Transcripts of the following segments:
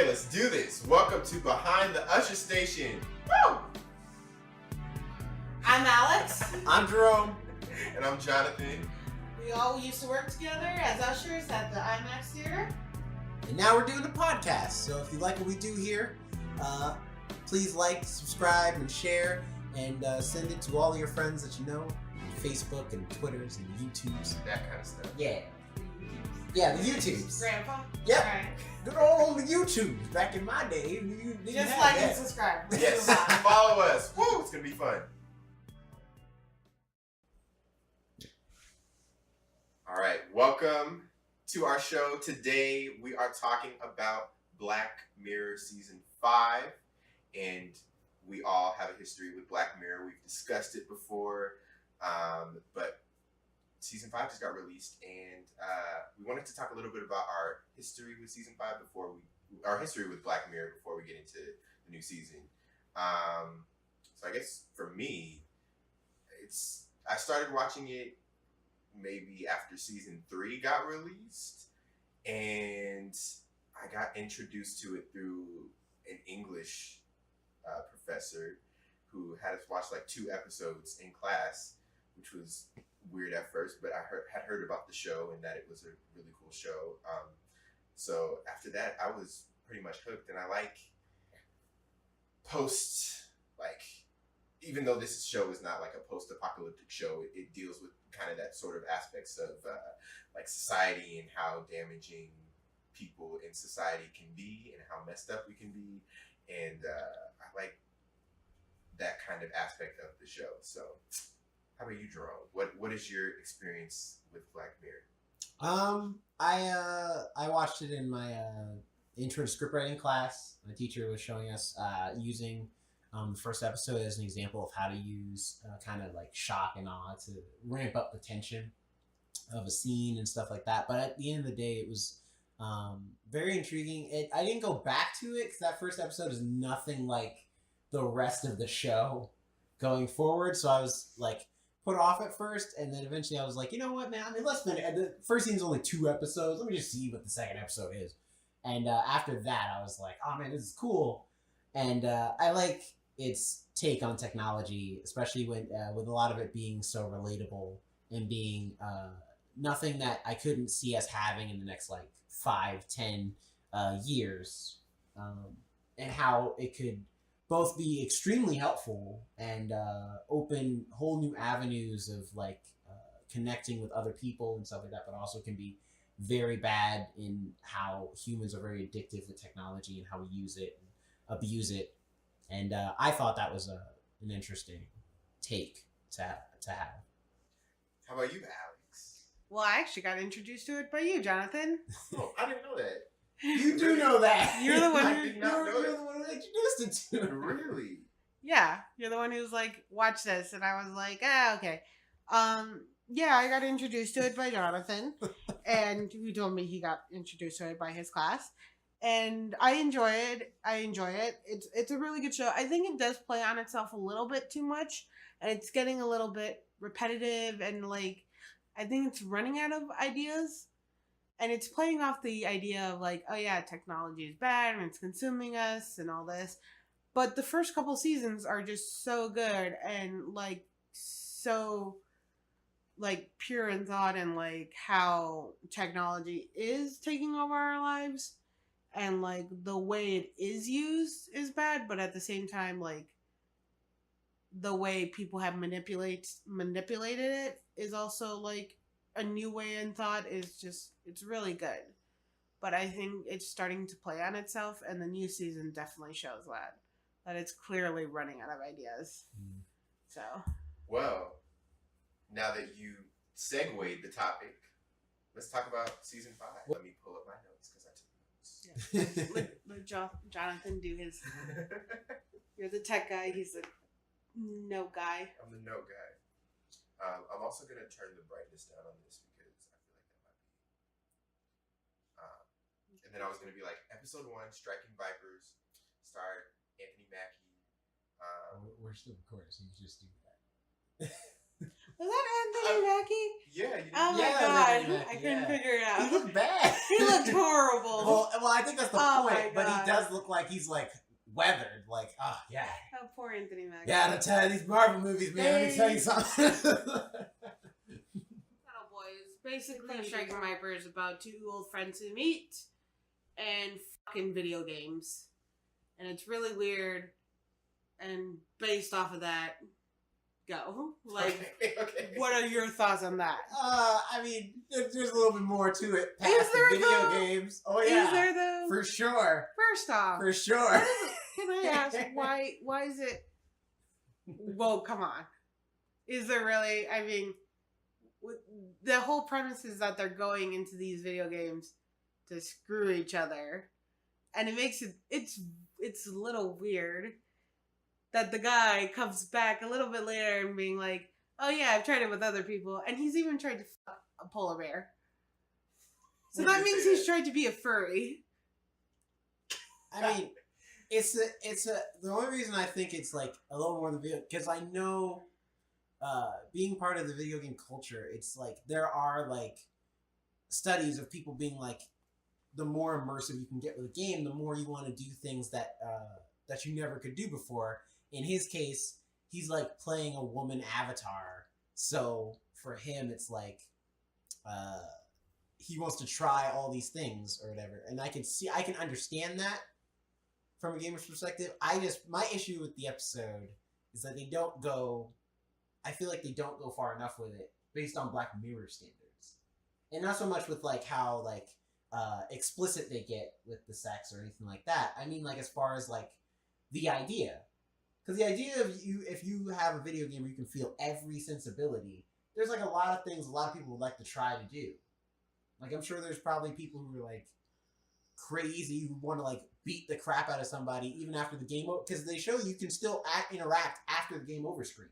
Okay, let's do this. Welcome to Behind the Usher Station. Woo! I'm Alex. I'm Jerome. And I'm Jonathan. We all used to work together as ushers at the IMAX Theater. And now we're doing a podcast. So if you like what we do here, please like, subscribe, and share. And send it to all of your friends that you know. Facebook and Twitters and YouTubes. That kind of stuff. Yeah. Yeah, the YouTubes. Grandpa? Yep. Right. Good old YouTubes. Back in my day, you Just like and subscribe. Yes, follow us. Woo, it's going to be fun. All right, welcome to our show. Today we are talking about Black Mirror Season 5. And we all have a history with Black Mirror. We've discussed it before. But Season 5 just got released, and we wanted to talk a little bit about our history with Season 5 our history with Black Mirror before we get into the new season. So I guess for me, I started watching it maybe after Season 3 got released, and I got introduced to it through an English professor who had us watch like 2 episodes in class, which was weird at first, but I had heard about the show and that it was a really cool show. So after that, I was pretty much hooked, and I like even though this show is not like a post-apocalyptic show, it deals with kind of that sort of aspects of like society and how damaging people in society can be and how messed up we can be. And I like that kind of aspect of the show. So how about you, Jerome? What is your experience with Black Mirror? I watched it in my intro to scriptwriting class. My teacher was showing us using the first episode as an example of how to use kind of like shock and awe to ramp up the tension of a scene and stuff like that. But at the end of the day, it was very intriguing. I didn't go back to it because that first episode is nothing like the rest of the show going forward. So I was like put off at first, and then eventually I was like, you know what, man? I mean, the first season's only 2 episodes. Let me just see what the second episode is. And after that, I was like, oh man, this is cool. And I like its take on technology, especially when with a lot of it being so relatable and being nothing that I couldn't see us having in the next like 5-10 years, and how it could both be extremely helpful and open whole new avenues of like connecting with other people and stuff like that, but also can be very bad in how humans are very addictive with technology and how we use it and abuse it. And I thought that was an interesting take to have. How about you, Alex? Well, I actually got introduced to it by you, Jonathan. Oh, I didn't know that. You do know that. You're the one I did not know you're that. the one who introduced it to. Really? Yeah, you're the one who's like, watch this. And I was like, okay. Yeah, I got introduced to it by Jonathan. And he told me he got introduced to it by his class. And I enjoy it. It's a really good show. I think it does play on itself a little bit too much. And it's getting a little bit repetitive. And like, I think it's running out of ideas. And it's playing off the idea of like, oh yeah, technology is bad and it's consuming us and all this. But the first couple seasons are just so good and like so like pure in thought and like how technology is taking over our lives, and like the way it is used is bad, but at the same time like the way people have manipulated it is also like a new way in thought. Is just, it's really good. But I think it's starting to play on itself, and the new season definitely shows that it's clearly running out of ideas. So Well, now that you segued the topic, let's talk about Season 5. Let me pull up my notes because I took notes. let Jonathan do his. You're the tech guy. He's the note guy. I'm the note guy. I'm also going to turn the brightness down on this because I feel like that might be... and then I was going to be like, Episode 1, Striking Vipers, starred Anthony Mackie. We're still recording, so you just do that. Was that Anthony Mackie? Yeah, you didn't Oh my Yeah, god, Anthony Mackie, I couldn't yeah. figure it out. He looked bad. He looked horrible. Well, I think that's the Oh my point. But he God. does look like he's like weathered. Like, oh yeah. Oh, poor Anthony Mackie. Yeah, to tell you these Marvel movies, man. Let me tell you something. Little Boys. Basically, Striking Viper is about two old friends who meet and fucking video games. And it's really weird. And based off of that, go. Like, okay. what are your thoughts on that? I mean, there's a little bit more to it past Is there, the video though? games. Oh yeah, Is there though? for sure, First off, for sure. can I ask why is it? Well, come on. Is there really? I mean, the whole premise is that they're going into these video games to screw each other, and it makes it's a little weird that the guy comes back a little bit later and being like, "Oh yeah, I've tried it with other people," and he's even tried to fuck a polar bear. So When that you means say he's that. tried to be a furry. I mean, it's the only reason I think it's like a little more than video, because I know, being part of the video game culture, it's like there are like studies of people being like, the more immersive you can get with a game, the more you want to do things that that you never could do before. In his case, he's like playing a woman avatar, so for him, it's like he wants to try all these things or whatever, and I can understand that from a gamer's perspective. My issue with the episode is that they don't go. I feel like they don't go far enough with it based on Black Mirror standards, and not so much with like how like explicit they get with the sex or anything like that. I mean, like as far as like the idea, because the idea of if you have a video game where you can feel every sensibility, there's like a lot of things a lot of people would like to try to do. Like I'm sure there's probably people who are like crazy who want to like beat the crap out of somebody even after the game over, because they show you can still interact after the game over screen.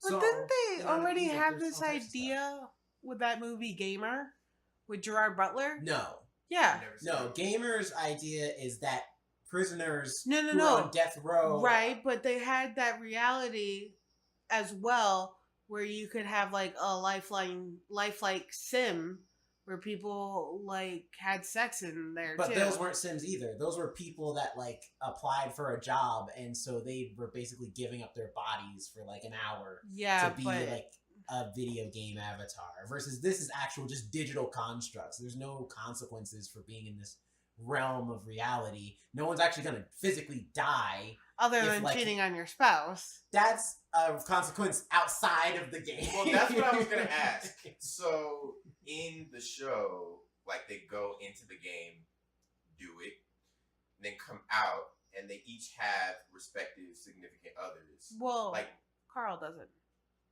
But So, didn't they you know what I already mean? Like, have there's this all types of stuff. idea with that movie Gamer with Gerard Butler? No, Yeah. Never seen no. it. Gamers' idea is that prisoners No, who are on death row, Right, but they had that reality as well where you could have like a lifelike sim where people like had sex in there But too. those weren't Sims either. Those were people that like applied for a job, and so they were basically giving up their bodies for like an hour yeah, to be but like a video game avatar. Versus this is actual just digital constructs. There's no consequences for being in this realm of reality. No one's actually gonna physically die. other if, than like- cheating on your spouse. That's a consequence outside of the game. Well, that's what I was gonna ask. So in the show, like they go into the game, do it, and then come out, and they each have respective significant others. Well, Like Carl doesn't.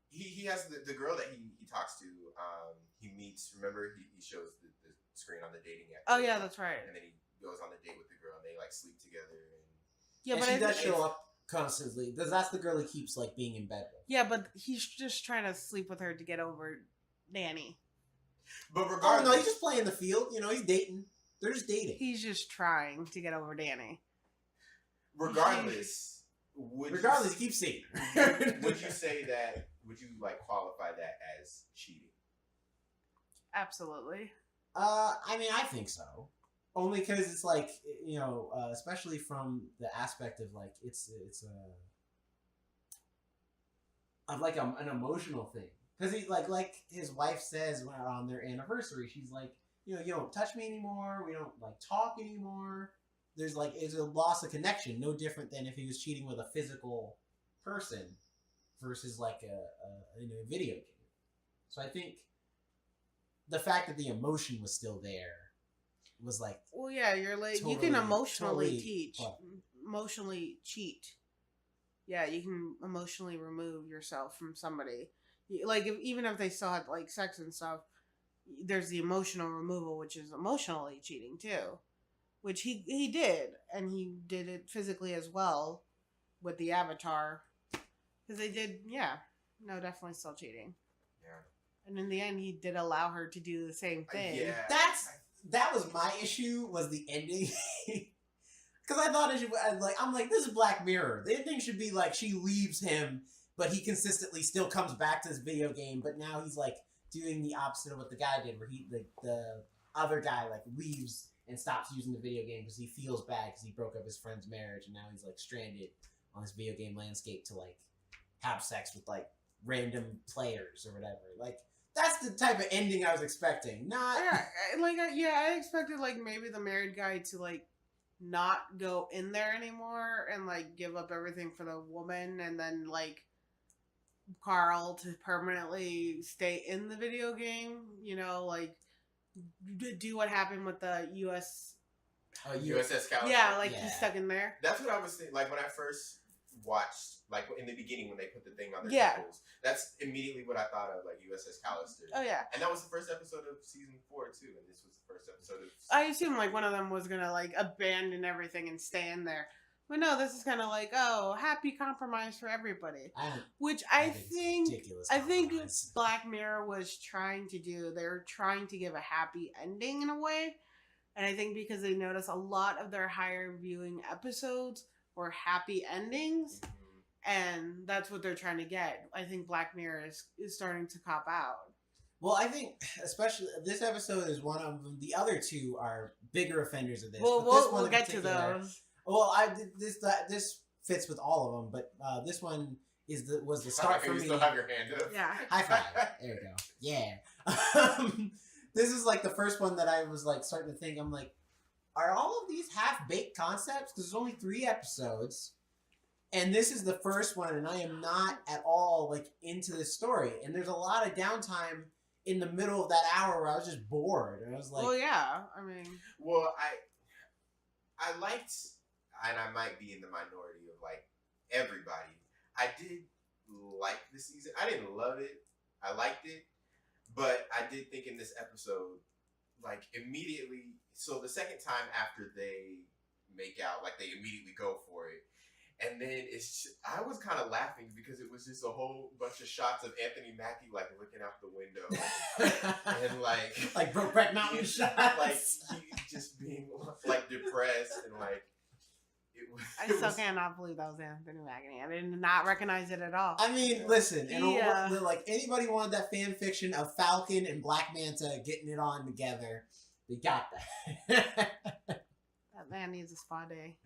he has the girl that he talks to. He meets. Remember, he shows the screen on the dating app. Oh yeah, that's right. And then he goes on a date with the girl, and they like sleep together. And Yeah, and but she I does think- show up constantly. That's the girl he keeps like being in bed with. Yeah, but he's just trying to sleep with her to get over Danny. but Oh regardless, no, he's just playing the field. You know, he's dating. They're just dating. He's just trying to get over Danny. regardless, would Regardless, he keeps seeing. would you say that? Would you like qualify that as cheating? Absolutely. I mean, I think so. Only because it's like, you know, especially from the aspect of like it's of like an emotional thing. Because he like his wife says when on their anniversary, she's like, you know, you don't touch me anymore. We don't like talk anymore. There's like it's a loss of connection. No different than if he was cheating with a physical person versus like in a video game. So I think the fact that the emotion was still there was like, Well, yeah, you're like you can Totally- emotionally totally teach, what? emotionally cheat. Yeah, you can emotionally remove yourself from somebody. Like even if they still had like sex and stuff, there's the emotional removal, which is emotionally cheating too, which he did, and he did it physically as well with the avatar, because they did. Yeah, no, definitely still cheating. Yeah. And in the end, he did allow her to do the same thing. Yeah. that was my issue, was the ending. Because I thought it should, I'm like, this is Black Mirror. The ending should be like she leaves him but he consistently still comes back to this video game. But now he's like doing the opposite of what the guy did, where the other guy like leaves and stops using the video game because he feels bad because he broke up his friend's marriage, and now he's like stranded on this video game landscape to like have sex with like random players or whatever. Like that's the type of ending I was expecting. Not I expected like maybe the married guy to like not go in there anymore and like give up everything for the woman, and then like Carl to permanently stay in the video game. You know, like do what happened with the USS Callister. Yeah, like he's stuck in there. That's what I was thinking. Like when I first watched, like in the beginning when they put the thing on their temples, that's immediately what I thought of, like USS Callister. Oh yeah, and that was the first episode of season 4 too, and this was the first episode of. I assume like one of them was gonna like abandon everything and stay in there, but no, this is kind of like happy compromise for everybody, which I think Black Mirror was trying to do. They're trying to give a happy ending in a way, and I think because they notice a lot of their higher viewing episodes were happy endings, and that's what they're trying to get. I think Black Mirror is starting to cop out. Well, I think especially this episode is one of them. The other two are bigger offenders of this. Well, but this one we'll get to those. Well, this fits with all of them, but this one was the start for me. You still have your hand up. Yeah. High five. There we go. Yeah. This is like the first one that I was like starting to think. I'm like, are all of these half-baked concepts? Because there's only 3 episodes. And this is the first one, and I am not at all, like, into this story. And there's a lot of downtime in the middle of that hour where I was just bored. And I was like... Well, yeah. I mean... Well, I liked, and I might be in the minority of, like, everybody. I did like the season. I didn't love it. I liked it. But I did think in this episode, like, immediately... So the second time after they make out, like they immediately go for it. And then I was kind of laughing because it was just a whole bunch of shots of Anthony Mackie like looking out the window. And like Brokeback Mountain shots. Like he just being like depressed and like I still cannot believe that was Anthony Mackie. I did not recognize it at all. I mean, listen, and like anybody wanted that fan fiction of Falcon and Black Manta getting it on together. They got that. That man needs a spa day.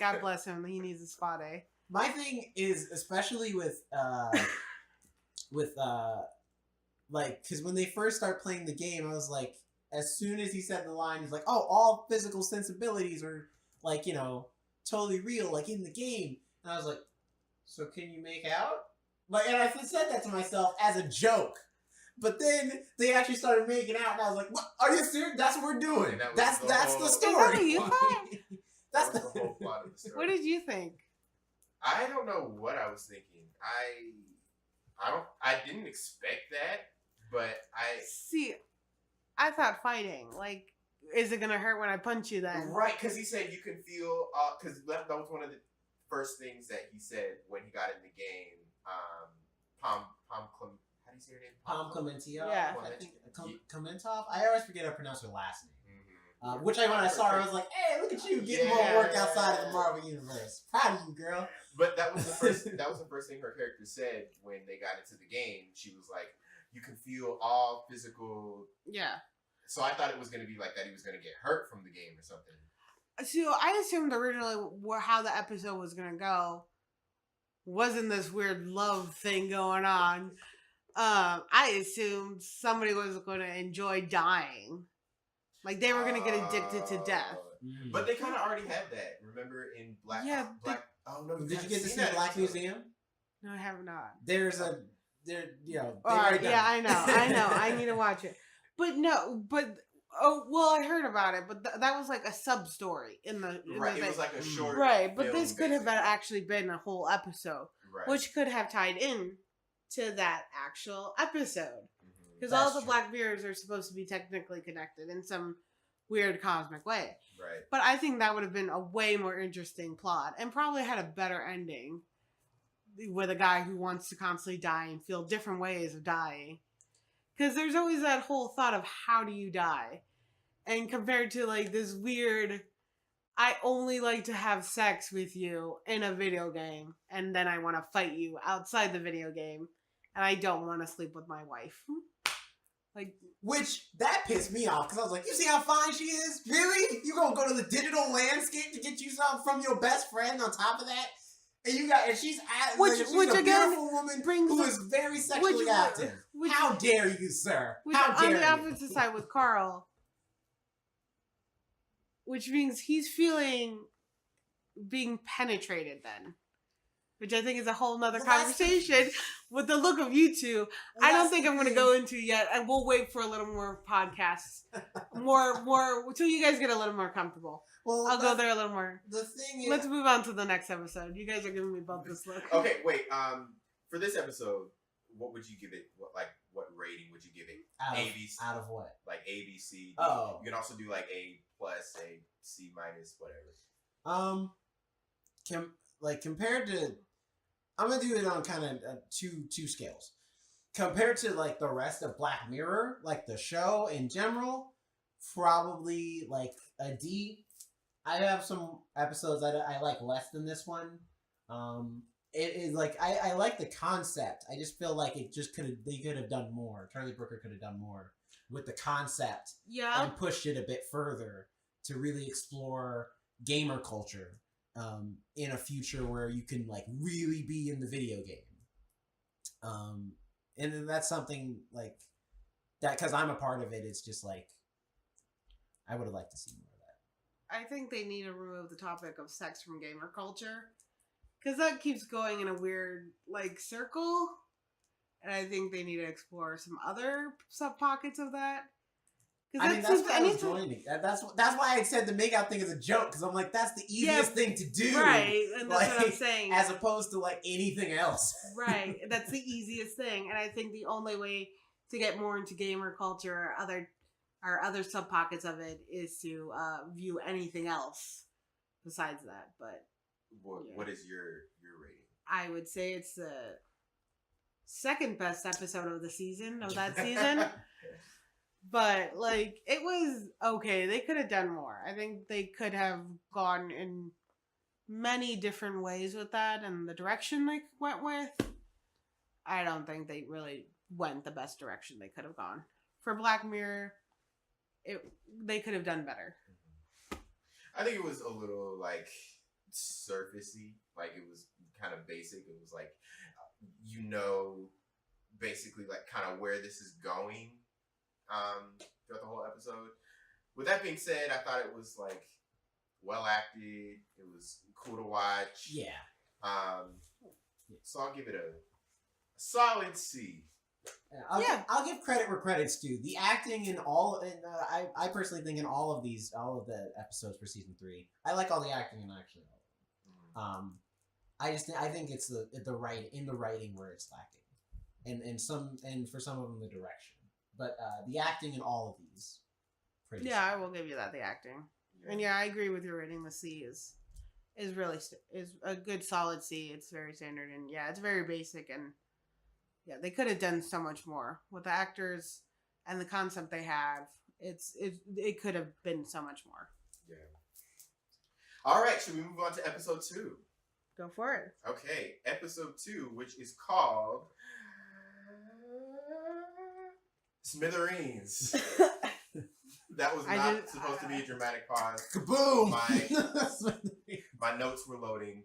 God bless him. He needs a spa day. My thing is, especially with like, because when they first start playing the game, I was like, as soon as he said the line, he's like, oh, all physical sensibilities are like, you know, totally real, like in the game. And I was like, so can you make out? Like, and I said that to myself as a joke. But then they actually started making out, and I was like, "What? Are you serious? That's what we're doing. That's the story." Is that what you thought? That's the whole plot of the story. What did you think? I don't know what I was thinking. I didn't expect that, but I thought fighting. Like, is it gonna hurt when I punch you then? Right, because he said you can feel. Because that was one of the first things that he said when he got in the game. How do you say her name? Palm Clementov. Yeah. Clementov. I always forget how to pronounce her last name. Which when I saw her, I was like, "Hey, look at you getting more work outside of the Marvel universe. Proud of you, girl." But that was the first. That was the first thing her character said when they got into the game. She was like, "You can feel all physical." Yeah. So I thought it was going to be like that. He was going to get hurt from the game or something. So I assumed originally how the episode was going to go wasn't this weird love thing going on. I assumed somebody was going to enjoy dying. Like, they were going to get addicted to death. But they kind of already had that. Remember in Black... Oh, no. Did you get to see Black Museum? No, I have not. I know. I need to watch it. I heard about it, but that was like a sub-story in the... Right, it was like a short... Right, but this could have actually been a whole episode. Right. Which could have tied in to that actual episode. Because all the Black Mirrors are supposed to be technically connected in some weird cosmic way. Right. But I think that would have been a way more interesting plot and probably had a better ending with a guy who wants to constantly die and feel different ways of dying. Because there's always that whole thought of how do you die? And compared to like this weird I only like to have sex with you in a video game, and then I want to fight you outside the video game, and I don't want to sleep with my wife. Like, Which, that pissed me off, because I was like, you see how fine she is? Really? You gonna go to the digital landscape to get you something from your best friend on top of that? And she's Which a again beautiful woman brings who up- is very sexually active. which- How dare you, sir? which How on dare the you? opposite side with Carl, which means he's feeling being penetrated then. Which I think is a whole nother Well, that's the- conversation with the look of you two. I don't That's think the I'm going to thing. go into yet, and we'll wait for a little more podcasts, more until you guys get a little more comfortable. Well, I'll go there a little more. The thing is, Let's move on to the next episode. You guys are giving me both this look. Okay, wait. For this episode, what would you give it? What rating would you give it? ABC. out of what? Like A, B, C. D. Oh. You can also do like A plus, A, C minus, whatever. Compared to, I'm gonna do it on kind of two scales. Compared to like the rest of Black Mirror, like the show in general, probably like a D. I have some episodes I like less than this one. It is like I like the concept. I just feel like they could have done more. Charlie Brooker could have done more with the concept Yeah. and pushed it a bit further to really explore gamer culture in a future where you can like really be in the video game. And then that's something like that, because I'm a part of it. It's just like I would have liked to see more of that. I think they need to remove the topic of sex from gamer culture, because that keeps going in a weird like circle, and I think they need to explore some other sub pockets of that. I mean, that's why I was joining. That's why I said the makeout thing is a joke, because I'm like, that's the easiest thing to do, right? And that's what I'm like, saying. as opposed to like anything else. Right, that's the easiest thing, and I think the only way to get more into gamer culture or other sub pockets of it is to view anything else besides that. But What is your rating? I would say it's the second best episode of the season of that season. But like, it was okay. They could have done more. I think they could have gone in many different ways with that, and the direction they went with, I don't think they really went the best direction they could have gone. For Black Mirror, they could have done better. I think it was a little like surfacey. Like it was kind of basic. It was like, basically like kind of where this is going throughout the whole episode. With that being said, I thought it was like well acted. It was cool to watch. Yeah. So I'll give it a solid C. I'll give credit where credit's due. The acting in I personally think in all of the episodes for season 3, I like all the acting in actually all of them. I think it's the writing where it's lacking, and for some of them the direction. But the acting in all of these, pretty. Yeah, I solid. will give you that. The acting, and yeah, I agree with your rating. The C is really is a good solid C. It's very standard, and yeah, it's very basic, and yeah, they could have done so much more with the actors and the concept they have. It could have been so much more. Yeah. All right, should we move on to episode 2? Go for it. Okay, episode 2, which is called Smithereens. That was not supposed to be a dramatic pause. Kaboom! My notes were loading.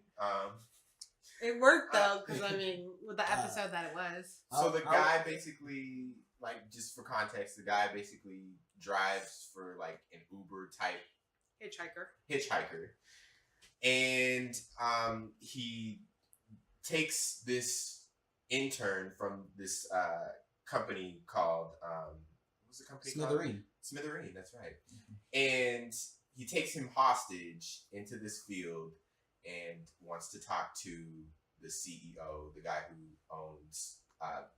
It worked though, because I mean, with the episode that it was. So the guy basically, like, just for context, the guy basically drives for like an Uber type hitchhiker, and he takes this intern from this company called what's the company called? Smithereen, that's right. And he takes him hostage into this field and wants to talk to the CEO, the guy who owns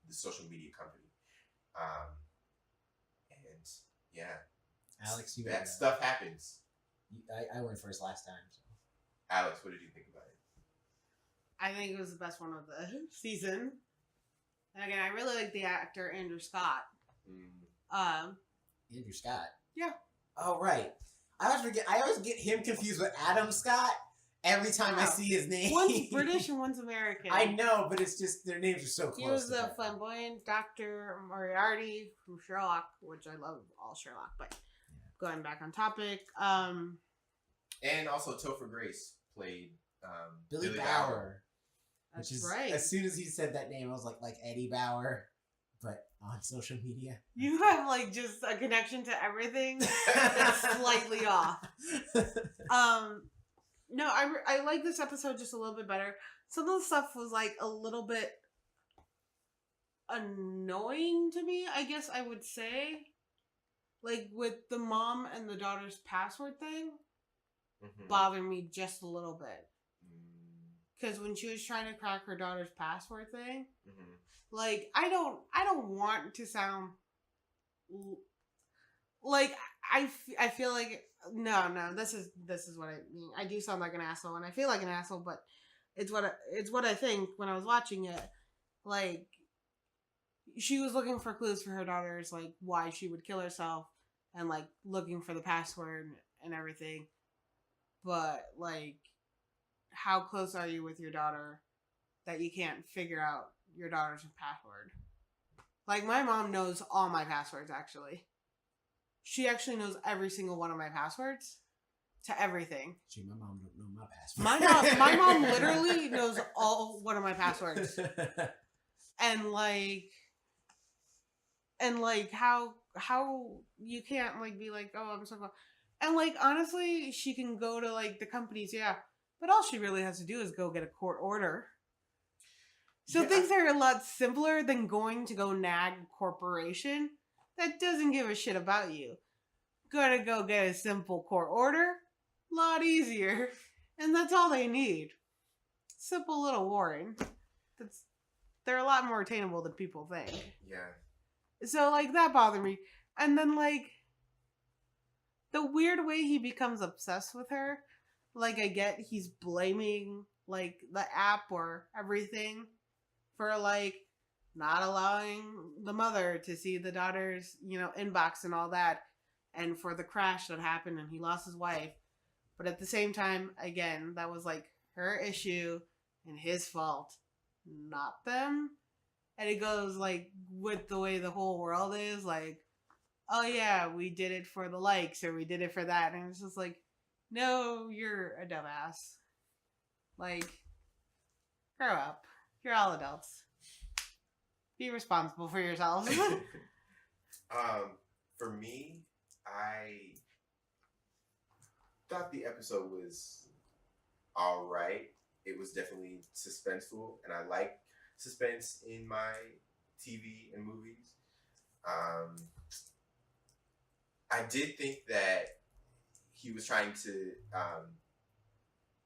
the social media company. And yeah, Alex, that stuff happens. I went first last time. So. Alex, what did you think about it? I think it was the best one of the season. And again, I really like the actor Andrew Scott. Andrew Scott. Yeah. Oh right. I always get him confused with Adam Scott every time I Wow. see his name. One's British and one's American. I know, but it's just their names are so close. He was the together. flamboyant Dr. Moriarty from Sherlock, which I love all Sherlock, but going back on topic. And also Topher Grace played Billy Bauer. That's Which is, right. as soon as he said that name, I was like Eddie Bauer, but on social media. You have like just a connection to everything that's slightly off. No, I like this episode just a little bit better. Some of the stuff was like a little bit annoying to me, I guess I would say. Like with the mom and the daughter's password thing, bothered me just a little bit. Because when she was trying to crack her daughter's password thing, like I don't want to sound like I feel like no this is what I mean. I do sound like an asshole and I feel like an asshole, but it's what I think when I was watching it. Like she was looking for clues for her daughter's like why she would kill herself and like looking for the password and everything, but like how close are you with your daughter that you can't figure out your daughter's password? Like my mom knows all my passwords actually. She actually knows every single one of my passwords to everything. Gee, my mom don't know my password. My mom literally knows all one of my passwords. And how you can't like be like, oh, I'm so cool. And like honestly, she can go to like the companies, yeah, but all she really has to do is go get a court order. So things are a lot simpler than going to go nag a corporation that doesn't give a shit about you. Gotta go get a simple court order, a lot easier, and that's all they need. Simple little warrant. They're a lot more attainable than people think. Yeah. So like that bothered me, and then like the weird way he becomes obsessed with her. Like I get he's blaming like the app or everything for like not allowing the mother to see the daughter's, inbox and all that, and for the crash that happened and he lost his wife. But at the same time, again, that was like her issue and his fault, not them. And it goes like with the way the whole world is, like, oh yeah, we did it for the likes or we did it for that. And it's just like, no, you're a dumbass. Like, grow up. You're all adults. Be responsible for yourselves. For me, I thought the episode was all right. It was definitely suspenseful, and I like suspense in my TV and movies. I did think that he was trying to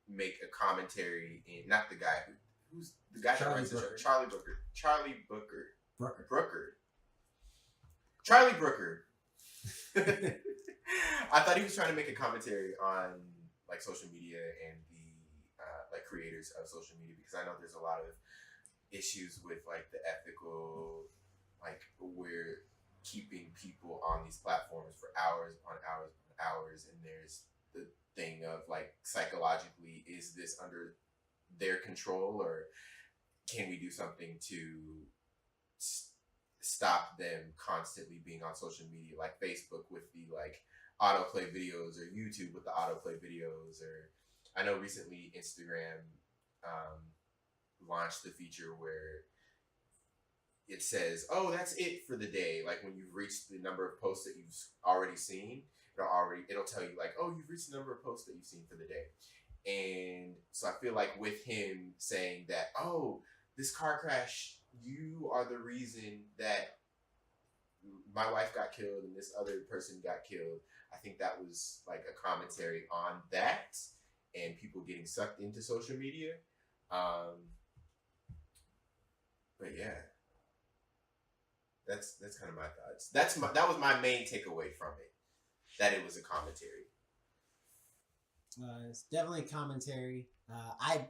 make a commentary in, not the guy who's the guy that runs the show, Charlie Brooker. I thought he was trying to make a commentary on like social media and the like creators of social media, because I know there's a lot of issues with like the ethical, like we're keeping people on these platforms for hours on hours on hours, and there's the thing of like psychologically, is this under their control, or can we do something to stop them constantly being on social media, like Facebook with the like autoplay videos, or YouTube with the autoplay videos, or I know recently Instagram launched the feature where it says, oh, that's it for the day. Like when you've reached the number of posts that you've already seen, it'll tell you like, oh, you've reached the number of posts that you've seen for the day. And so I feel like with him saying that, oh, this car crash, you are the reason that my wife got killed and this other person got killed. I think that was like a commentary on that and people getting sucked into social media. But yeah, that's kind of my thoughts. That was my main takeaway from it, that it was a commentary. It's definitely commentary. I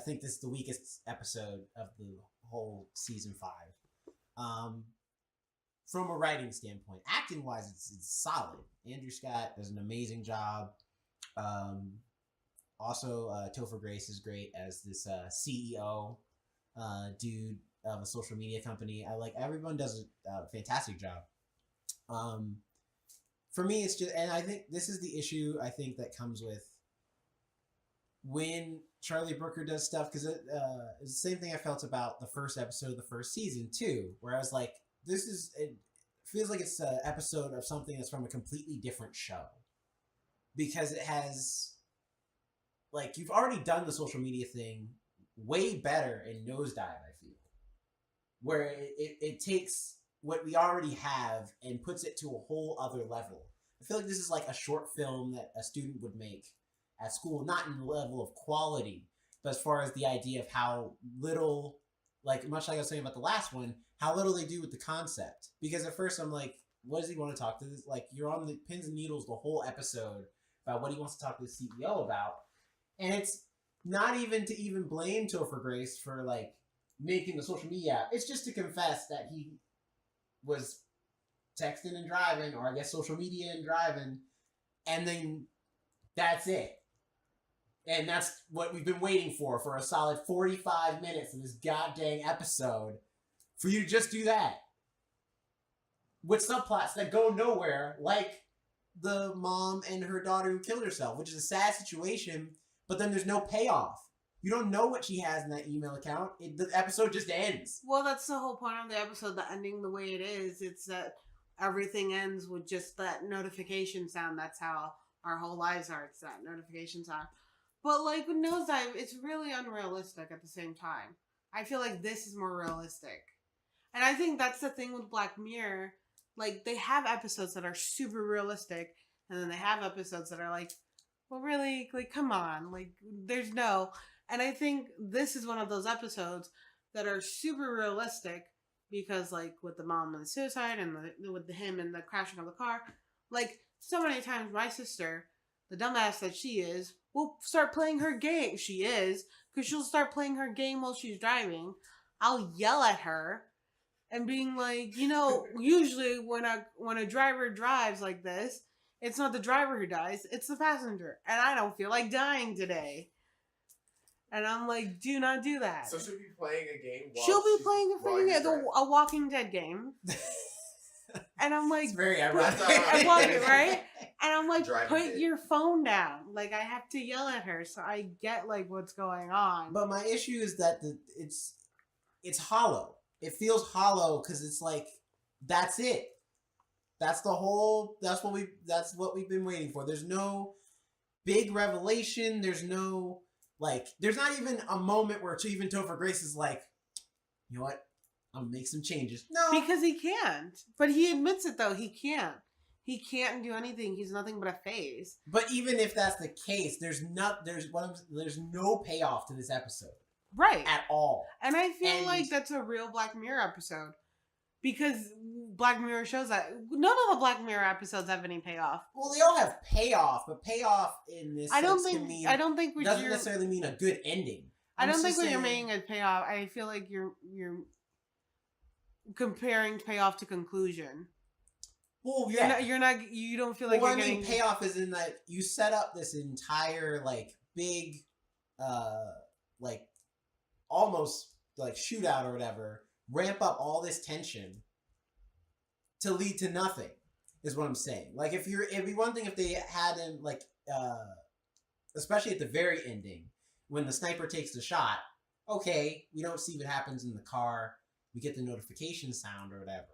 think this is the weakest episode of the whole season 5. from a writing standpoint. Acting wise, it's solid. Andrew Scott does an amazing job. Also, Topher Grace is great as this CEO dude of a social media company. Everyone does a fantastic job. For me, it's just, and I think this is the issue I think that comes with when Charlie Brooker does stuff, because it's the same thing I felt about the first episode of the first season too, where I was like, it feels like it's an episode of something that's from a completely different show, because it has, like, you've already done the social media thing way better in Nosedive, I feel, where it takes what we already have and puts it to a whole other level. I feel like this is like a short film that a student would make at school, not in the level of quality, but as far as the idea of how little, like, much like I was saying about the last one, how little they do with the concept. Because at first I'm like, what does he want to talk to this? Like, you're on the pins and needles the whole episode about what he wants to talk to the CEO about. And it's not even to even blame Topher Grace for, like, making the social media app. It's just to confess that he was texting and driving, or I guess social media and driving, and then that's it. And that's what we've been waiting for a solid 45 minutes of this goddamn episode, for you to just do that. With subplots that go nowhere, like the mom and her daughter who killed herself, which is a sad situation, but then there's no payoff. You don't know what she has in that email account. The episode just ends. Well, that's the whole point of the episode, the ending the way it is. It's that everything ends with just that notification sound. That's how our whole lives are. It's that notification sound. But, like, with Nosedive, it's really unrealistic at the same time. I feel like this is more realistic. And I think that's the thing with Black Mirror. Like, they have episodes that are super realistic, and then they have episodes that are like, well, really? Like, come on. Like, there's no... And I think this is one of those episodes that are super realistic because, like, with the mom and the suicide and with him and the crashing of the car, like, so many times my sister, the dumbass that she is, will start playing her game. She is, because she'll start playing her game while she's driving. I'll yell at her and being like, you know, usually when a driver drives like this, it's not the driver who dies, it's the passenger. And I don't feel like dying today. And I'm like, do not do that. So she'll be playing a game while she'll be playing a Walking Dead game. And I'm like, it's very ironic. I love it, right? And I'm like, Driving put your phone down. Like, I have to yell at her, so I get, like, what's going on. But my issue is that it's hollow. It feels hollow because it's like, that's it. That's what we've been waiting for. There's no big revelation. There's no, like, there's not even a moment where even Topher Grace is like, you know what? I'm gonna make some changes. No. Because he can't. But he admits it, though. He can't. He can't do anything. He's nothing but a phase. But even if that's the case, there's no payoff to this episode. Right. At all. And I feel like that's a real Black Mirror episode. Because Black Mirror shows that. None of the Black Mirror episodes have any payoff. Well, they all have payoff, but payoff in this doesn't necessarily mean a good ending. I don't think when you're making a payoff, I feel like you're comparing payoff to conclusion. Well, yeah. You don't feel like you're getting... payoff is in that you set up this entire, like, big, like, almost, like, shootout or whatever, ramp up all this tension to lead to nothing, is what I'm saying. Like, it'd be one thing if they had him, like, especially at the very ending, when the sniper takes the shot, okay, we don't see what happens in the car, we get the notification sound or whatever,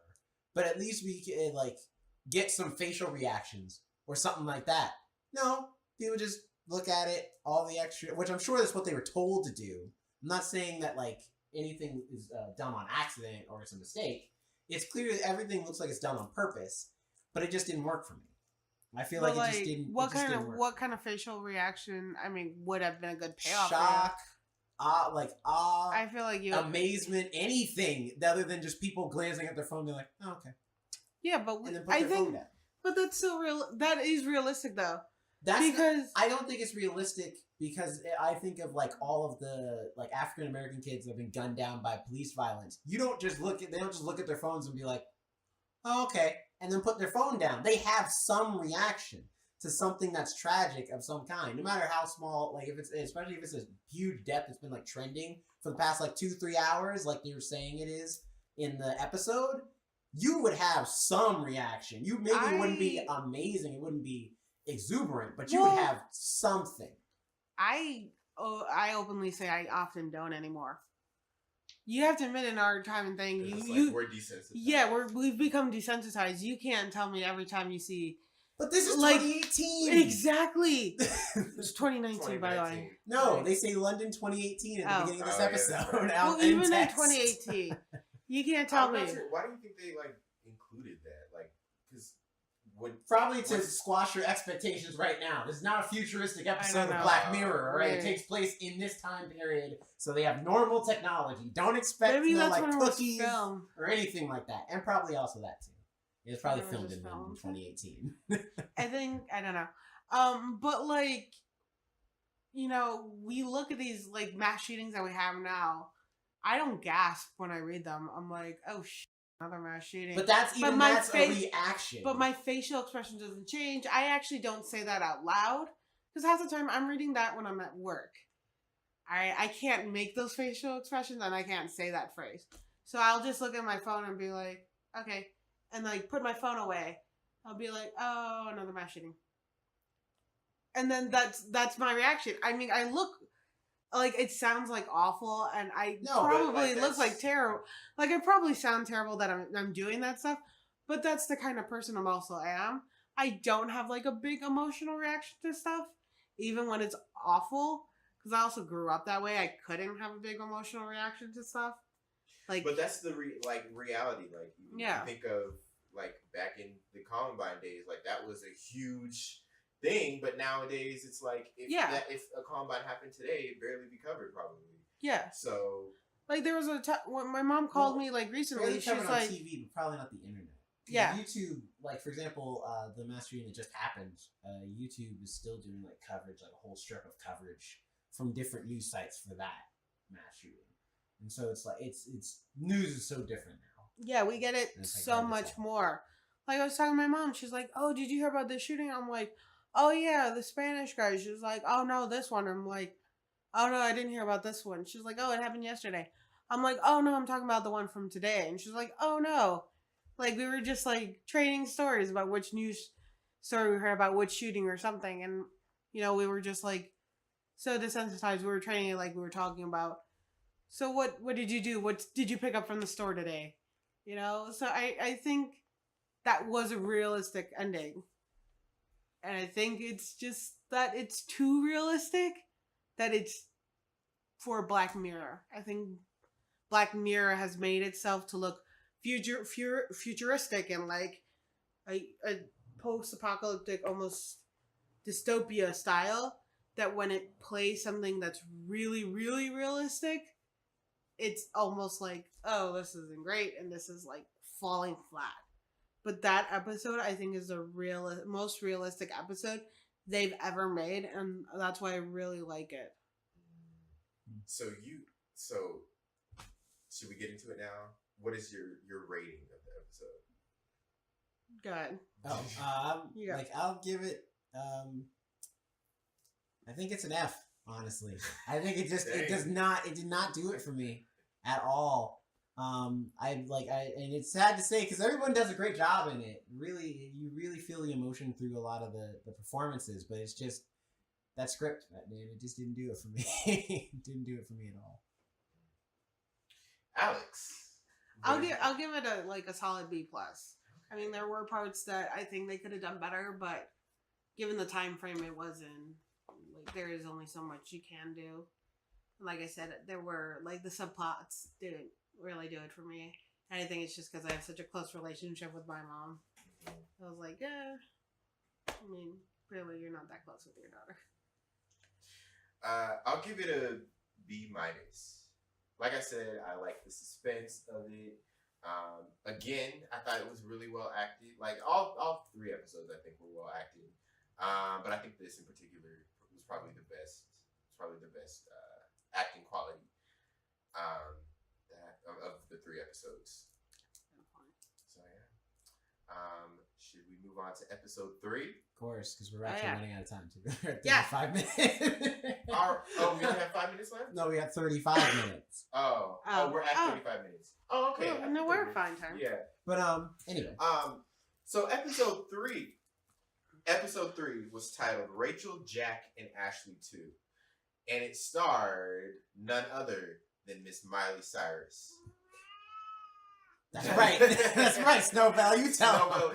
but at least we can, like, get some facial reactions or something like that. No, people just look at it, all the extra, which I'm sure that's what they were told to do. I'm not saying that, like, anything is done on accident or it's a mistake. It's clear that everything looks like it's done on purpose, but it just didn't work for me. I feel like it just didn't. What kind of facial reaction? I mean, would have been a good payoff. Shock, I feel like amazement, anything other than just people glancing at their phone, being like, "Oh, okay." Yeah, but but that's so real. That is realistic, though. I don't think it's realistic because I think of, like, all of the, like, African American kids that have been gunned down by police violence. They don't just look at their phones and be like, oh, okay, and then put their phone down. They have some reaction to something that's tragic of some kind, no matter how small. Like if it's, especially if it's a huge death that's been like trending for the past like 2-3 hours, like you were saying it is in the episode, you would have some reaction. You maybe it wouldn't be amazing, it wouldn't be exuberant, but you would have something. I openly say I often don't anymore. You have to admit in our time and thing, we're desensitized. Yeah, we've become desensitized. You can't tell me every time you see. But this is like 2018. Exactly. It's 2019, by the way. No, they say London 2018 at the beginning of this episode. Yeah, well, even in 2018, you can't tell me. Sure. Why do you think they like included that? Like, because probably to squash your expectations right now. This is not a futuristic episode of Black Mirror, all right? It takes place in this time period, so they have normal technology. Don't expect like cookies or anything like that, and probably also that too. It's probably filmed in 2018. I don't know. But like, you know, we look at these like mass shootings that we have now. I don't gasp when I read them. I'm like, oh shit, another mass shooting. But that's a reaction. But my facial expression doesn't change. I actually don't say that out loud because half the time I'm reading that when I'm at work. I can't make those facial expressions and I can't say that phrase. So I'll just look at my phone and be like, okay. And like put my phone away. I'll be like, oh, another mass shooting. And then that's my reaction. I mean, I look like it sounds like awful, and I probably look like terrible. Like I probably sound terrible that I'm doing that stuff, but that's the kind of person I'm also am. I don't have like a big emotional reaction to stuff, even when it's awful. Because I also grew up that way. I couldn't have a big emotional reaction to stuff. Like, but that's the reality. Like, you think of like back in the Columbine days, like that was a huge thing. But nowadays, it's like if a Columbine happened today, it'd barely be covered probably. Yeah. So like there was when my mom called me like recently, she was like, on TV, but probably not the internet. Yeah. YouTube, like for example, the mass shooting that just happened, YouTube is still doing like coverage, like a whole strip of coverage from different news sites for that mass shooting. And so it's like it's news is so different now. Yeah, we get it so much more. Like I was talking to my mom, she's like, "Oh, did you hear about this shooting?" I'm like, "Oh yeah, the Spanish guy." She's like, "Oh no, this one." I'm like, "Oh no, I didn't hear about this one." She's like, "Oh, it happened yesterday." I'm like, "Oh no, I'm talking about the one from today." And she's like, "Oh no." Like we were just like trading stories about which news story we heard about which shooting or something, and you know, we were just like so desensitized. We were trading it like we were talking about. So what did you do? What did you pick up from the store today? You know? So I think that was a realistic ending. And I think it's just that it's too realistic that it's for Black Mirror. I think Black Mirror has made itself to look futuristic and like a post-apocalyptic, almost dystopia style, that when it plays something that's really, really realistic, it's almost like, oh, this isn't great, and this is like falling flat. But that episode, I think, is the most realistic episode they've ever made, and that's why I really like it. So should we get into it now? What is your rating of the episode? Good. Like I'll give it. I think it's an F. Honestly, I think it did not do it for me at all. And it's sad to say because everyone does a great job in it. Really, you really feel the emotion through a lot of the performances, but it's just that script, man. It just didn't do it for me. It didn't do it for me at all. Alex, I'll give it a solid B plus. I mean, there were parts that I think they could have done better, but given the time frame it was in, like there is only so much you can do. Like I said, there were like the subplots didn't really do it for me. And I think it's just because I have such a close relationship with my mom. I was like, yeah. I mean, clearly you're not that close with your daughter. I'll give it a B minus. Like I said, I like the suspense of it. Again, I thought it was really well acted. Like all 3 episodes, I think were well acted. But I think this in particular was probably the best. It's probably the best acting quality of the 3 episodes. So yeah. Should we move on to episode 3? Of course, because we're actually running out of time too. We're at Yeah. 35 minutes. We only have 5 minutes left? No, we have 35 minutes. Oh, we're at 35 minutes. Oh, okay. No, we're fine time. Yeah. But anyway. So episode 3 was titled Rachel, Jack, and Ashley 2. And it starred none other than Miss Miley Cyrus. That's right. That's right. Snowbell, you tell Snowbell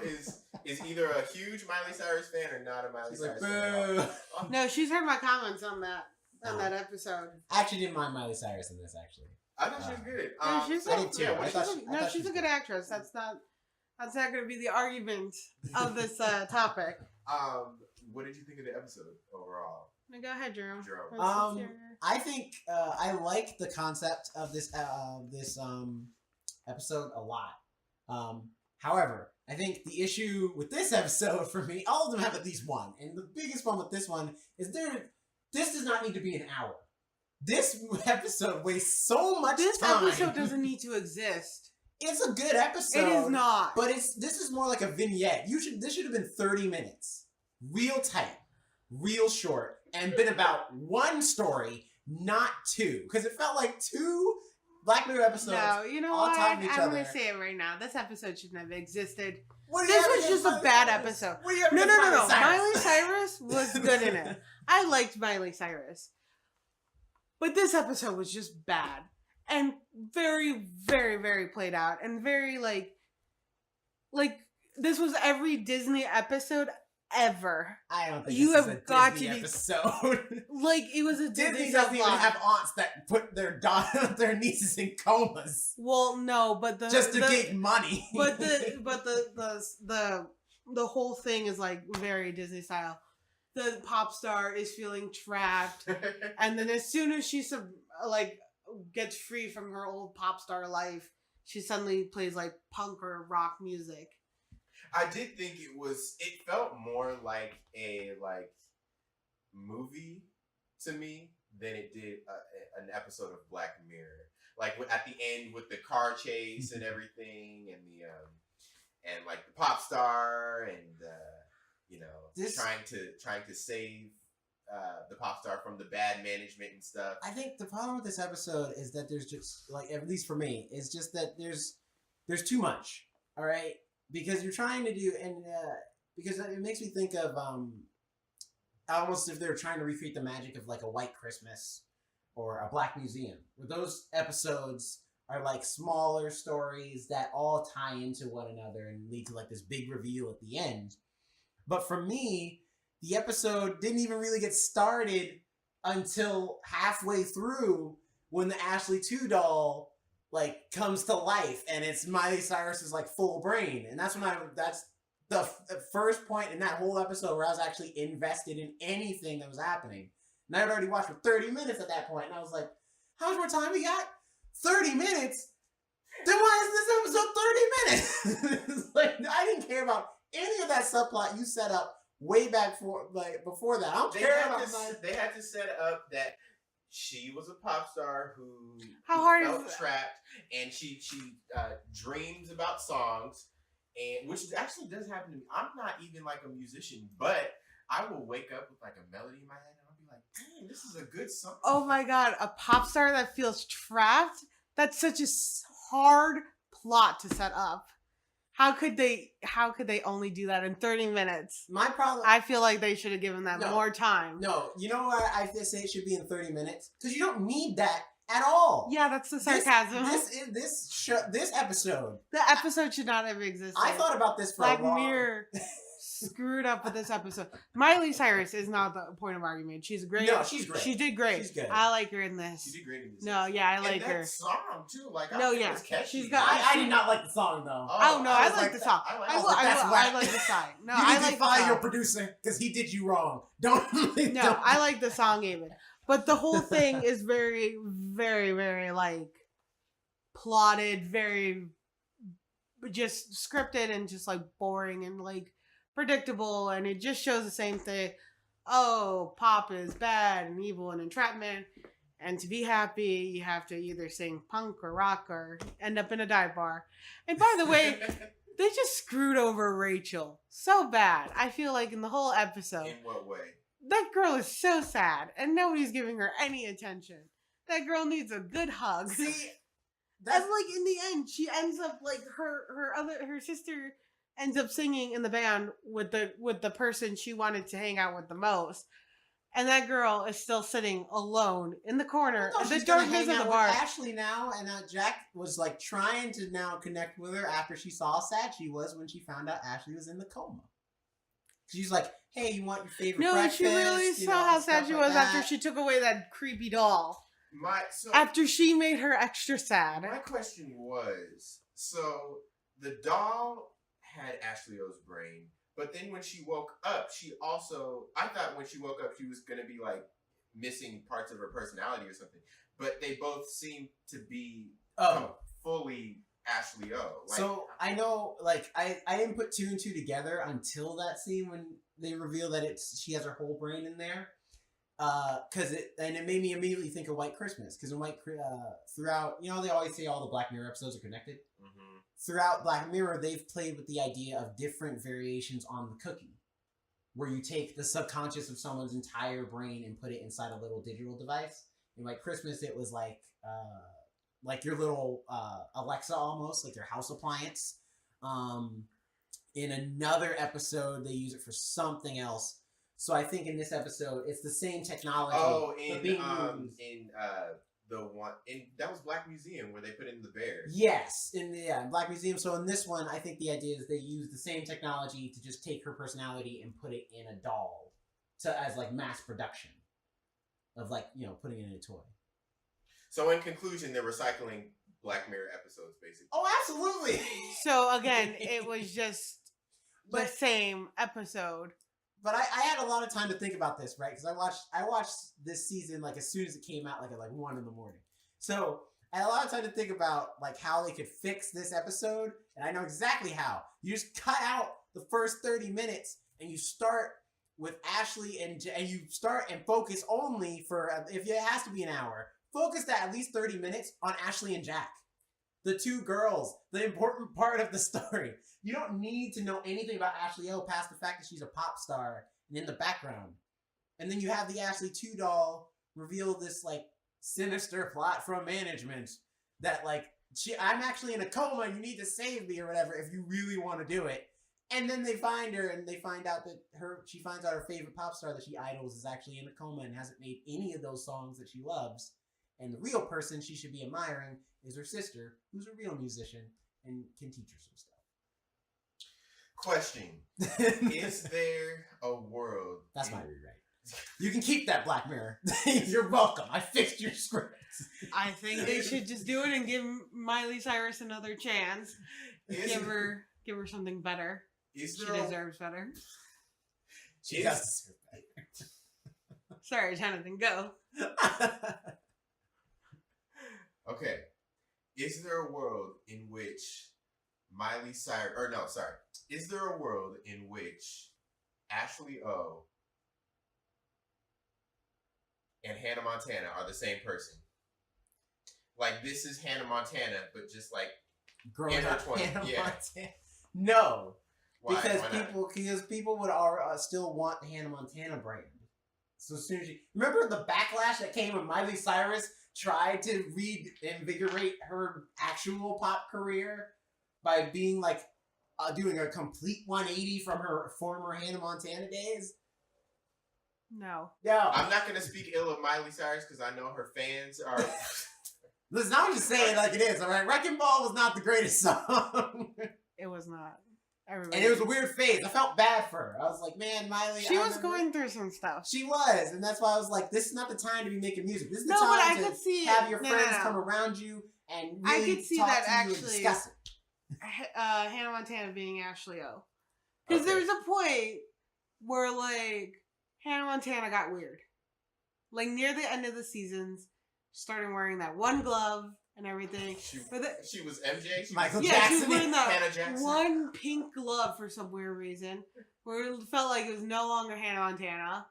is either a huge Miley Cyrus fan or not a Miley Cyrus fan. Boo. No, she's heard my comments on that episode. I actually didn't mind Miley Cyrus in this, actually. I thought she was good. No, she's I did too. I thought she's a good actress. That's not going to be the argument of this topic. What did you think of the episode overall? No, go ahead, Jerome. I think I like the concept of this episode a lot. However, I think the issue with this episode for me, all of them have at least one, and the biggest one with this one is this does not need to be an hour. This episode wastes so much time. This episode doesn't need to exist. It's a good episode. It is not. But this is more like a vignette. This should have been 30 minutes. Real tight, real short, and been about one story, not two. Because it felt like two Black Mirror episodes. No, you know on what? top of each I'm other. going to say it right now. This episode shouldn't have existed. This was just a bad episode. No. Miley Cyrus was good in it. I liked Miley Cyrus. But this episode was just bad. And very, very, very played out. And very, like this was every Disney episode ever. I don't think you this have is a got Disney to be episode. like it was a Disney doesn't even have aunts that put their nieces in comas. Well, no, but just to get money. But the whole thing is like very Disney style. The pop star is feeling trapped, and then as soon as she gets free from her old pop star life, she suddenly plays like punk or rock music. I did think it felt more like a movie to me than it did an episode of Black Mirror. Like at the end with the car chase and everything, and the pop star and trying to save the pop star from the bad management and stuff. I think the problem with this episode is that there's just at least for me, is just that there's too much. All right. Because you're trying to do, and because it makes me think of almost if they were trying to recreate the magic of like a White Christmas or a Black Museum, where those episodes are like smaller stories that all tie into one another and lead to like this big reveal at the end. But for me, the episode didn't even really get started until halfway through when the Ashley 2 doll comes to life, and it's Miley Cyrus's full brain, and that's the first point in that whole episode where I was actually invested in anything that was happening. And I had already watched for 30 minutes at that point, and I was like, how much more time we got? 30 minutes? Then why is this episode 30 minutes? I didn't care about any of that subplot you set up way back before that. I don't care about that. They had to set up that she was a pop star who felt trapped, and she dreams about songs, and which actually does happen to me. I'm not even a musician, but I will wake up with a melody in my head, and I'll be like, "Dang, this is a good song." Oh my god, a pop star that feels trapped? That's such a hard plot to set up. How could they only do that in 30 minutes? My problem... I feel like they should have given that more time. No, you know why I say it should be in 30 minutes? Because you don't need that at all. Yeah, that's the sarcasm. This episode... The episode should not have existed. I thought about this for Black a while. Mirror screwed up with this episode. Miley Cyrus is not the point of argument. She's great. No, she's great. She did great. She's good. I like her in this. She did great in this. No, yeah, I like and her. That song too, was catchy. She's got. I did not like the song though. Oh no, I like the song. I like the song. No, I like the song. Your producer because he did you wrong. Don't. No, I like the song even, but the whole thing is very, very, very plotted, very just scripted and just boring and predictable, and it just shows the same thing. Oh, pop is bad and evil and entrapment, and to be happy you have to either sing punk or rock or end up in a dive bar. And by the way, They just screwed over Rachel so bad. I feel like in the whole episode, In what way? that girl is so sad, and nobody's giving her any attention. That girl needs a good hug. See, And that's like in the end, she ends up like her sister ends up singing in the band with the person she wanted to hang out with the most. And that girl is still sitting alone in the corner no, in the she's gonna darkness hang of out the with bar. Ashley now, and Jack was like trying to now connect with her after she saw how sad she was when she found out Ashley was in the coma. She's like, "Hey, you want your favorite No, breakfast?" she really You saw know, how stuff sad she like was after that. she took away that creepy doll. So After she made her extra sad. my question was, so the doll had Ashley O's brain, but then when she woke up, I thought when she woke up she was gonna be like missing parts of her personality or something. But they both seem to be fully Ashley O. Like, So I know, like, I didn't put two and two together until that scene when they reveal that she has her whole brain in there. It made me immediately think of White Christmas, because in throughout, you know, they always say all the Black Mirror episodes are connected. mhm. Throughout Black Mirror, they've played with the idea of different variations on the cookie, where you take the subconscious of someone's entire brain and put it inside a little digital device. In White Christmas, it was like your little Alexa, almost like your house appliance. In another episode, they use it for something else. So I think in this episode, it's the same technology. Oh, but being used. the one that was Black Museum where they put in the bears. Yes, in Black Museum. So in this one, I think the idea is they use the same technology to just take her personality and put it in a doll, as like mass production of, like, you know, putting it in a toy. So in conclusion, they're recycling Black Mirror episodes, basically. Oh, absolutely. So again, it was just the But- same episode. But I had a lot of time to think about this, right? Because I watched this season like as soon as it came out, like at like 1 a.m. So I had a lot of time to think about like how they could fix this episode, and I know exactly how. You just cut out the first 30 minutes, and you start with Ashley and you start and focus only for, if it has to be an hour, focus that at least 30 minutes on Ashley and Jack, the two girls, the important part of the story. You don't need to know anything about Ashley O past the fact that she's a pop star and in the background. And then you have the Ashley 2 doll reveal this like sinister plot from management that like, I'm actually in a coma, you need to save me or whatever if you really want to do it. And then they find her and they find out that she finds out her favorite pop star that she idols is actually in a coma and hasn't made any of those songs that she loves. And the real person she should be admiring is her sister, who's a real musician and can teach her some stuff. Question: Is there a world? That's my rewrite. You can keep that, Black Mirror. You're welcome. I fixed your script. I think they should just do it and give Miley Cyrus another chance. Give her something better. She deserves better. She does deserve better. Sorry, Jonathan, go. Okay. Is there a world in which Miley Cyrus, or no, sorry. Is there a world in which Ashley O and Hannah Montana are the same person? Like, this is Hannah Montana, but just like Growing in her up, 20s. Hannah Yeah. Montana. No. Why? Because Why not? people would still want the Hannah Montana brand. So as soon as remember the backlash that came when Miley Cyrus tried to reinvigorate her actual pop career by being like doing a complete 180 from her former Hannah Montana days? No. No. I'm not going to speak ill of Miley Cyrus because I know her fans are... Listen, I'm just saying like it is, all right? Wrecking Ball was not the greatest song. It was not. And it was a weird phase. I felt bad for her. I was like, man, Miley. She was going through some stuff. She was, and that's why I was like, this is not the time to be making music. This is the No, but I time could to see have it. your No, friends no. come around you and I really could see talk that to you and actually. discuss it. Hannah Montana being Ashley O. Because Okay. there's a point where, like, Hannah Montana got weird. Like, near the end of the seasons, she started wearing that one glove and everything. She was MJ? She Michael was, Yeah, she was Jackson. wearing that Hannah Jackson? one pink glove for some weird reason. Where it felt like it was no longer Hannah Montana.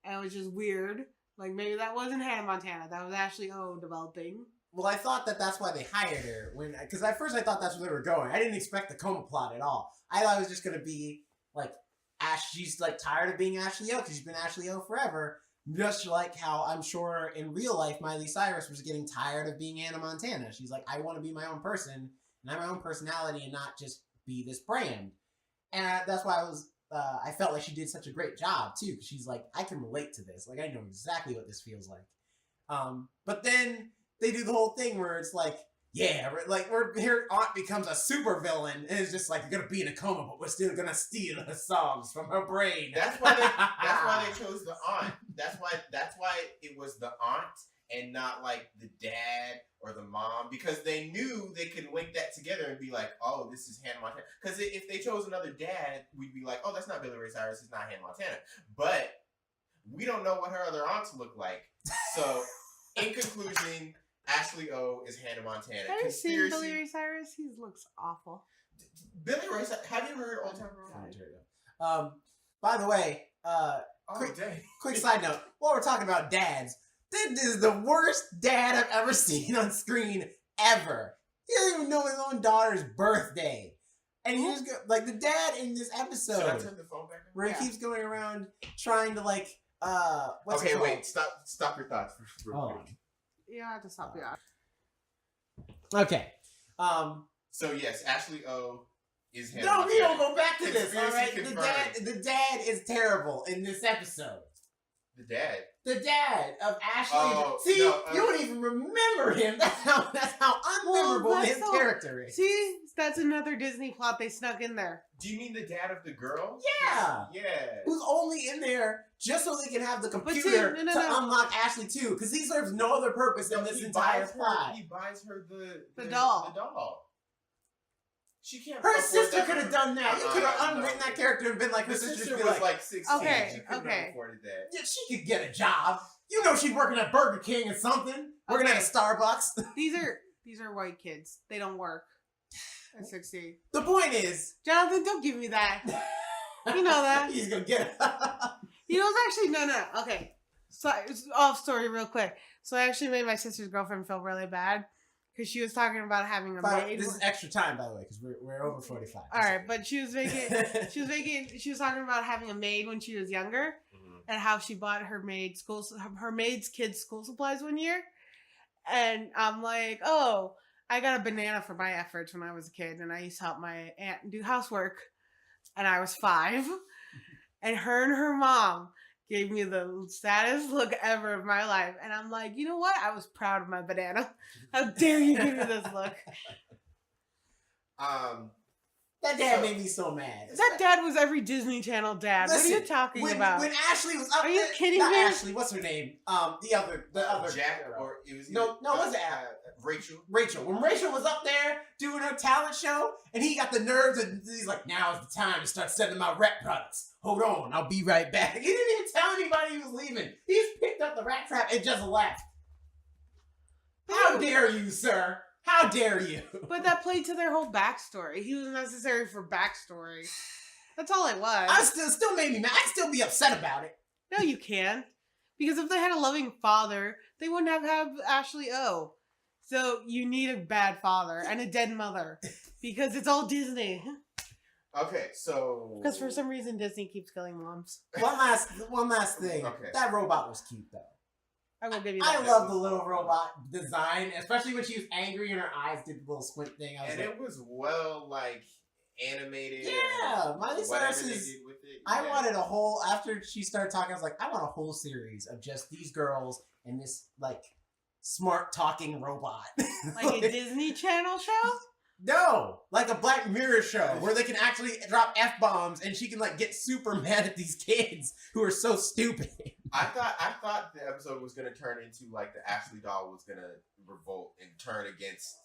And it was just weird. Like, maybe that wasn't Hannah Montana. That was Ashley O developing. Well, I thought that's why they hired her because at first I thought that's where they were going. I didn't expect the coma plot at all. I thought it was just gonna be like she's like tired of being Ashley O because she's been Ashley O forever. Just like how I'm sure in real life Miley Cyrus was getting tired of being Hannah Montana. She's like, I want to be my own person and have my own personality and not just be this brand. And that's why I felt like she did such a great job too. Because she's like, I can relate to this. Like I know exactly what this feels like. But then they do the whole thing where it's like, yeah, like her aunt becomes a super villain and it's just like you're gonna be in a coma, but we're still gonna steal her songs from her brain. That's why they chose the aunt. That's why it was the aunt and not like the dad or the mom, because they knew they could link that together and be like, oh, this is Hannah Montana. Because if they chose another dad, we'd be like, oh, that's not Billy Ray Cyrus, it's not Hannah Montana. But we don't know what her other aunts look like. So in conclusion, Ashley O is Hannah Montana. Have you seen Billy Ray Cyrus? He looks awful. Billy Ray Cyrus, have you ever heard Old Town Road? By the way, quick side note, while we're talking about dads, this is the worst dad I've ever seen on screen ever. He doesn't even know his own daughter's birthday. And he just like the dad in this episode. Should I turn the phone back on? Where he keeps going around trying to like what's okay, wait, stop your thoughts for real quick. Yeah, I have to stop you out. Okay. So yes, Ashley O is Hannah. No, we Montana. don't go back to this. All right, Confirmed. the dad is terrible in this episode. The dad of Ashley. Oh, See, no, you don't even remember him. That's how unmemorable his character is. See, that's another Disney plot they snuck in there. Do you mean the dad of the girl? Yeah. Yeah. Who's only in there just so they can have the But computer see, no. to unlock Ashley too, because he serves no other purpose in this entire plot. He buys her the doll. The doll. She can't. Her afford sister that. could have done that. You could have unwritten that character and been like, her Her sister sister be was like, like 16. Okay, She couldn't okay. have afforded that. yeah, she could get a job. You know she's working at Burger King or something. Working at a Starbucks. These are white kids. They don't work at 16. The point is, Jonathan, don't give me that. You know that. He's gonna get it. You know, it's actually no. Okay, so it's off story real quick. So I actually made my sister's girlfriend feel really bad because she was talking about having a maid. This is extra time, by the way, because we're over 45. All right, but she was She was talking about having a maid when she was younger, and how she bought her maid's kids' school supplies one year, and I'm like, oh, I got a banana for my efforts when I was a kid, and I used to help my aunt do housework, and I was 5, and her mom gave me the saddest look ever of my life, and I'm like, you know what? I was proud of my banana. How dare you give me this look? That dad made me so mad. That dad was every Disney Channel dad. Listen, what are you talking about? When Ashley was up Are you there, kidding not me? Ashley, what's her name? The other Jack, girl. or it was No, was it Rachel? Rachel. When Rachel was up there doing her talent show, and he got the nerves, and he's like, "Now is the time to start sending my rep products. Hold on, I'll be right back." He didn't even tell anybody he was leaving. He just picked up the rat trap and just left. How dare you, sir? How dare you? But that played to their whole backstory. He was necessary for backstory. That's all it was. I still made me mad. I'd still be upset about it. No, you can't. Because if they had a loving father, they wouldn't have Ashley O. So you need a bad father and a dead mother. Because it's all Disney. Okay, so Because for some reason Disney keeps killing moms. One last thing. Okay. That robot was cute though. I will give you I that. love the little robot design, especially when she was angry and her eyes did the little squint thing. I was and like, it was well like animated. yeah, Miley whatever Cyrus they is. did with it. I yeah. wanted a whole. After she started talking, I was like, I want a whole series of just these girls and this like smart talking robot. Like a Disney Channel show? No, like a Black Mirror show where they can actually drop F-bombs and she can like get super mad at these kids who are so stupid. I thought the episode was gonna turn into like the Ashley doll was gonna revolt and turn against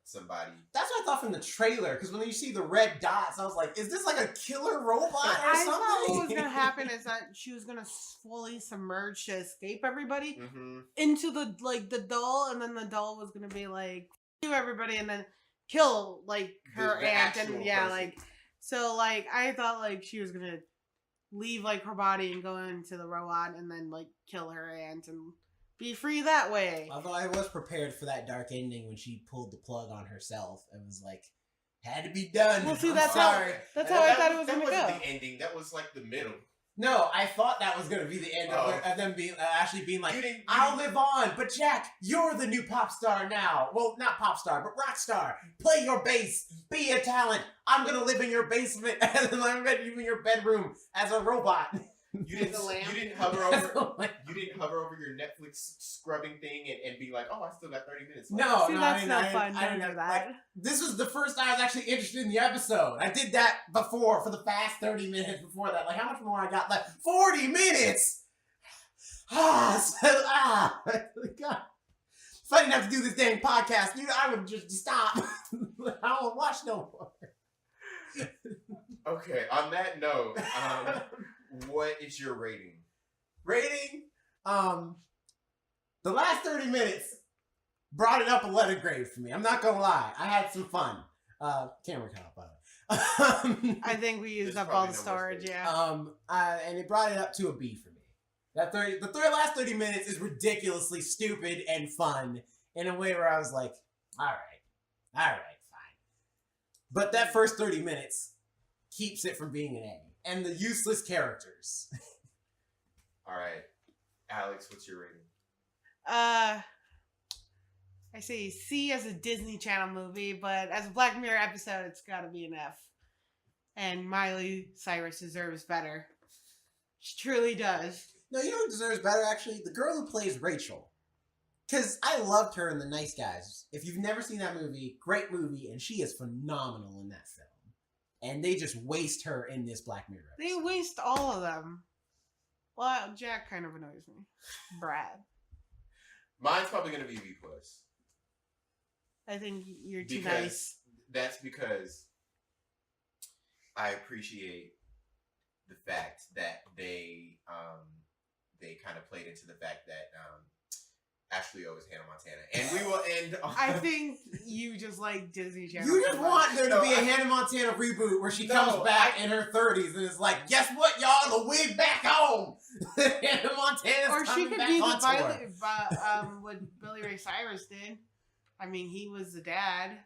somebody. That's what I thought from the trailer, because when you see the red dots, I was like, is this like a killer robot or I something? thought what was going to happen is that she was going to fully submerge to escape everybody Mm-hmm. into the doll, and then the doll was going to be like, "You everybody," and then kill like her The aunt, actual and yeah, person. like so like I thought like she was going to leave like her body and go into the robot and then like kill her aunt and Be free that way. Although I was prepared for that dark ending when she pulled the plug on herself. It was like, had to be done. Well, see, I'm that's sorry. That's how I thought it was that going to wasn't go. the ending. That was like the middle. No, I thought that was going to be the end of them being actually being like, I'll live on, but Jack, you're the new pop star now. Well, not pop star, but rock star. Play your bass. Be a talent. I'm going to live in your basement and then I'm going to live in your bedroom as a robot. You didn't hover over your Netflix scrubbing thing and be like, oh, I still got 30 minutes left. No, See, no, that's I not didn't- fun. I Don't didn't- do that. like, this was the first time I was actually interested in the episode. I did that before for the past 30 minutes before that. Like, how much more I got left? 40 minutes! God. If I didn't have to do this dang podcast, dude, I would just stop. I don't watch no more. Okay, on that note, what is your rating? Rating, the last 30 minutes brought it up a letter grade for me. I'm not gonna lie. I had some fun. Camera cut off, by the way. I think we used There's up all probably the no more storage, space. yeah. And it brought it up to a B for me. The last 30 minutes is ridiculously stupid and fun in a way where I was like, all right, fine. But that first 30 minutes keeps it from being an A. And the useless characters. All right, Alex, what's your rating? I say C as a Disney Channel movie, but as a Black Mirror episode, it's got to be an F. And Miley Cyrus deserves better. She truly does. No, you know who deserves better, actually? The girl who plays Rachel. Because I loved her in The Nice Guys. If you've never seen that movie, great movie, and she is phenomenal in that film. And they just waste her in this Black Mirror episode. They waste all of them. Well, Jack kind of annoys me. Brad. Mine's probably going to be B+. I think you're too Because nice. that's because I appreciate the fact that they kind of played into the fact that Ashley O is Hannah Montana, and we will end on. I think you just like Disney Channel. You just too much. want there to No, be a I- Hannah Montana reboot where she No, comes back in her 30s and is like, guess what, y'all? The wig back on! Hannah Montana's Or she coming could back be the on tour. what Billy Ray Cyrus did. I mean, he was the dad.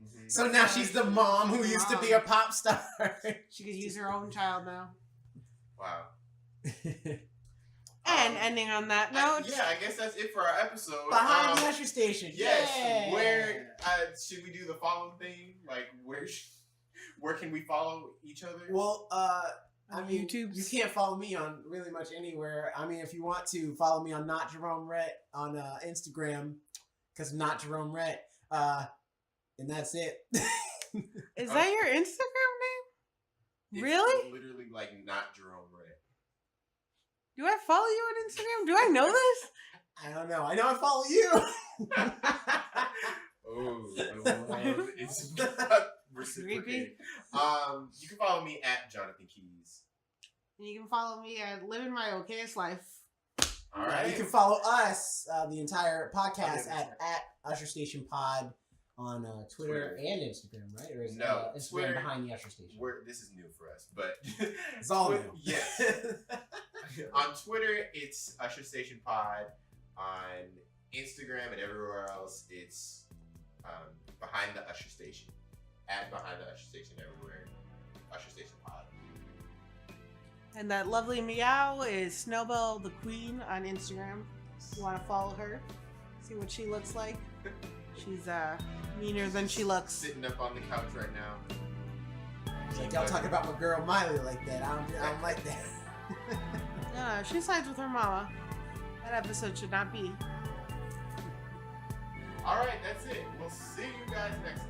Mhm. So now she's the mom who used to be a pop star. She could use her own child now. Wow. And ending on that note, I guess that's it for our episode. Behind the Usher Station. Yes. Yeah. Where should we do the follow thing? Like where can we follow each other? Well, I on mean, YouTube. you can't follow me on really much anywhere. I mean, if you want to follow me on Not Jerome Rhett on Instagram, because Not Jerome Rhett, and that's it. Is that your Instagram name? It's Really? literally like not Jerome Red. Do I follow you on Instagram? Do I know this? I don't know. I know I follow you. Oh, the love is reciprocated. Creepy. You can follow me at Jonathan Keys. And you can follow me at Living My Okayest Life. All right. You can follow us, the entire podcast, at Usher Station Pod on Twitter and Instagram, right? Or is No, Instagram Twitter- behind the Usher Station? This is new for us, but It's all new. Yes. On Twitter, it's Usher Station Pod. On Instagram and everywhere else, it's Behind the Usher Station. At Behind the Usher Station everywhere. Usher Station Pod. And that lovely meow is Snowbell the Queen on Instagram. If you want to follow her, see what she looks like. She's meaner than she looks. Sitting up on the couch right now. It's like, y'all talk about my girl Miley like that. I don't like that. No, she sides with her mama. That episode should not be. All right, that's it. We'll see you guys next time.